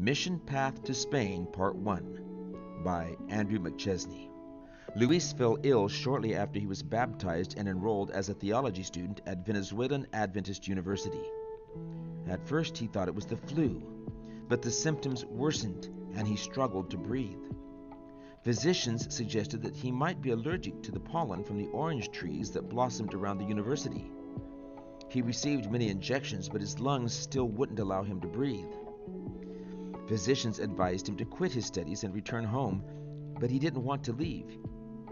Mission Path to Spain, Part 1 by Andrew McChesney. Luis fell ill shortly after he was baptized and enrolled as a theology student at Venezuelan Adventist University. At first he thought it was the flu, but the symptoms worsened and he struggled to breathe. Physicians suggested that he might be allergic to the pollen from the orange trees that blossomed around the university. He received many injections, but his lungs still wouldn't allow him to breathe. Physicians advised him to quit his studies and return home, but he didn't want to leave.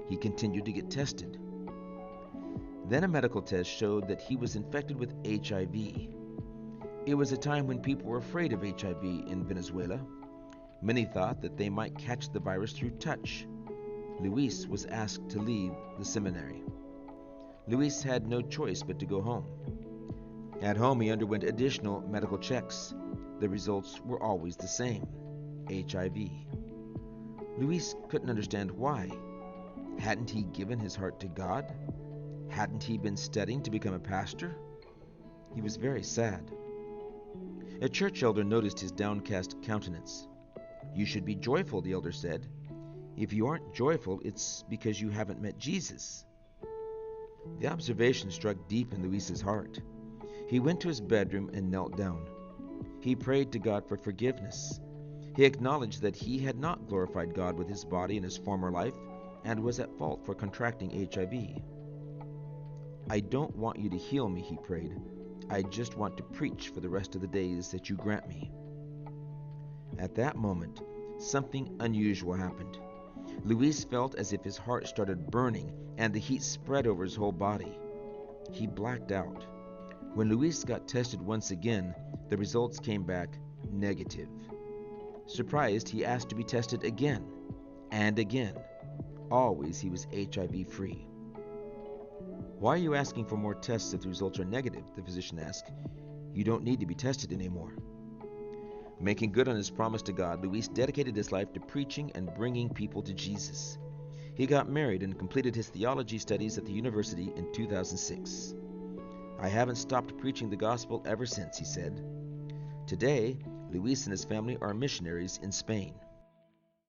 He continued to get tested. Then a medical test showed that he was infected with HIV. It was a time when people were afraid of HIV in Venezuela. Many thought that they might catch the virus through touch. Luis was asked to leave the seminary. Luis had no choice but to go home. At home, he underwent additional medical checks. The results were always the same: HIV. Luis couldn't understand why. Hadn't he given his heart to God? Hadn't he been studying to become a pastor? He was very sad. A church elder noticed his downcast countenance. "You should be joyful," the elder said. "If you aren't joyful, it's because you haven't met Jesus." The observation struck deep in Luis's heart. He went to his bedroom and knelt down. He prayed to God for forgiveness. He acknowledged that he had not glorified God with his body in his former life and was at fault for contracting HIV. "I don't want you to heal me," he prayed. "I just want to preach for the rest of the days that you grant me." At that moment, something unusual happened. Luis felt as if his heart started burning and the heat spread over his whole body. He blacked out. When Luis got tested once again, the results came back negative. Surprised, he asked to be tested again and again. Always he was HIV-free. "Why are you asking for more tests if the results are negative?" the physician asked. "You don't need to be tested anymore." Making good on his promise to God, Luis dedicated his life to preaching and bringing people to Jesus. He got married and completed his theology studies at the university in 2006. "I haven't stopped preaching the gospel ever since," he said. Today, Luis and his family are missionaries in Spain.